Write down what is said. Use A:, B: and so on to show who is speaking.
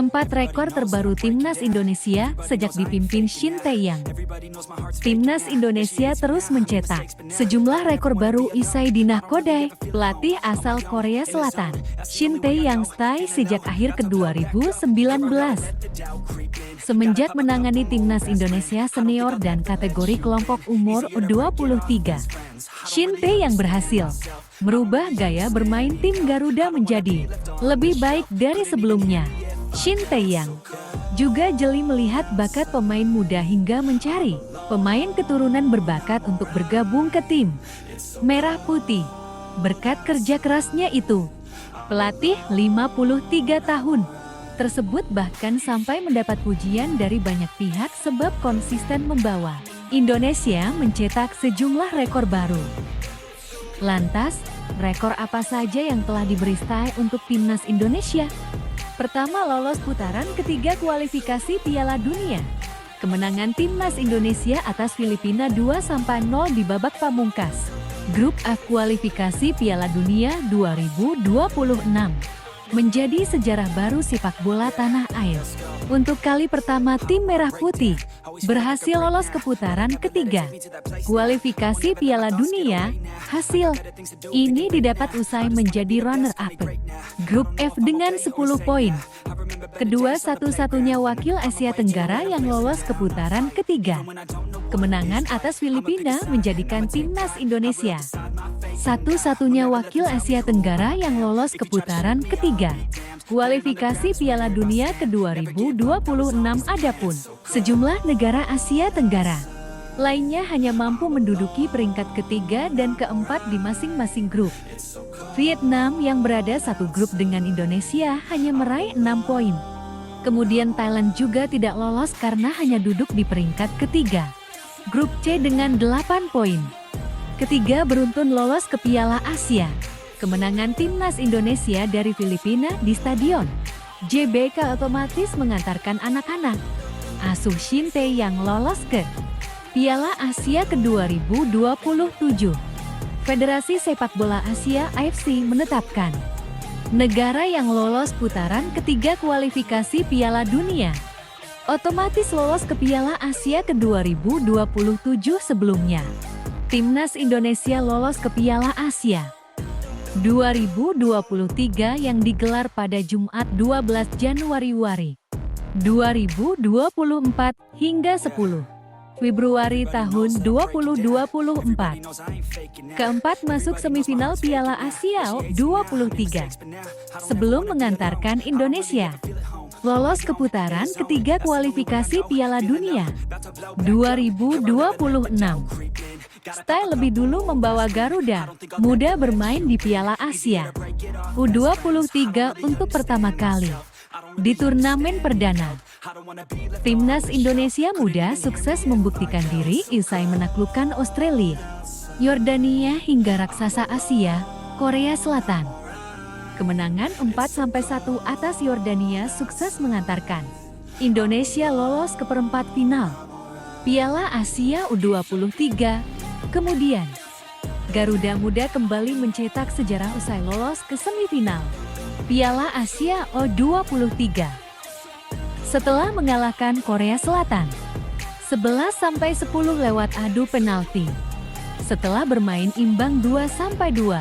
A: 4 rekor terbaru Timnas Indonesia sejak dipimpin Shin Tae-yong. Timnas Indonesia terus mencetak sejumlah rekor baru usai dinakodai pelatih asal Korea Selatan, Shin Tae-yong sejak akhir ke 2019. Semenjak menangani Timnas Indonesia senior dan kategori kelompok umur U23, Shin Tae-yong berhasil merubah gaya bermain tim Garuda menjadi lebih baik dari sebelumnya. Shin Tae-yong juga jeli melihat bakat pemain muda hingga mencari pemain keturunan berbakat untuk bergabung ke tim Merah Putih. Berkat kerja kerasnya itu, pelatih 53 tahun tersebut bahkan sampai mendapat pujian dari banyak pihak sebab konsisten membawa Indonesia mencetak sejumlah rekor baru. Lantas, rekor apa saja yang telah diberi Tae untuk Timnas Indonesia? Pertama, lolos putaran ketiga kualifikasi Piala Dunia. Kemenangan Timnas Indonesia atas Filipina 2-0 di babak pamungkas Grup F kualifikasi Piala Dunia 2026. Menjadi sejarah baru sepak bola tanah air. Untuk kali pertama tim Merah Putih berhasil lolos ke putaran ketiga kualifikasi Piala Dunia. Hasil ini didapat usai menjadi runner-up Grup F dengan 10 poin. Kedua satu-satunya wakil Asia Tenggara yang lolos ke putaran ketiga. Kemenangan atas Filipina menjadikan Timnas Indonesia satu-satunya wakil Asia Tenggara yang lolos ke putaran ketiga kualifikasi Piala Dunia ke 2026. Adapun sejumlah negara Asia Tenggara lainnya hanya mampu menduduki peringkat ketiga dan keempat di masing-masing grup. Vietnam yang berada satu grup dengan Indonesia hanya meraih 6 poin. Kemudian Thailand juga tidak lolos karena hanya duduk di peringkat ketiga. Grup C dengan 8 poin. Ketiga beruntun lolos ke Piala Asia. Kemenangan Timnas Indonesia dari Filipina di Stadion GBK otomatis mengantarkan anak-anak asuh Shin Tae-yong lolos ke Piala Asia ke 2027. Federasi Sepak Bola Asia (AFC) menetapkan negara yang lolos putaran ketiga kualifikasi Piala Dunia otomatis lolos ke Piala Asia ke 2027 sebelumnya. Timnas Indonesia lolos ke Piala Asia 2023 yang digelar pada Jumat 12 Januari 2024 hingga 10 Februari tahun 2024. Keempat masuk semifinal Piala Asia U23 sebelum mengantarkan Indonesia lolos ke putaran ketiga kualifikasi Piala Dunia 2026. Tae lebih dulu membawa Garuda Muda bermain di Piala Asia U23 untuk pertama kali di turnamen perdana. Timnas Indonesia Muda sukses membuktikan diri usai menaklukkan Australia, Yordania hingga raksasa Asia, Korea Selatan. Kemenangan 4-1 atas Yordania sukses mengantarkan Indonesia lolos ke perempat final Piala Asia U23. Kemudian, Garuda Muda kembali mencetak sejarah usai lolos ke semifinal Piala Asia U23. Setelah mengalahkan Korea Selatan 11-10 lewat adu penalti. Setelah bermain imbang 2-2.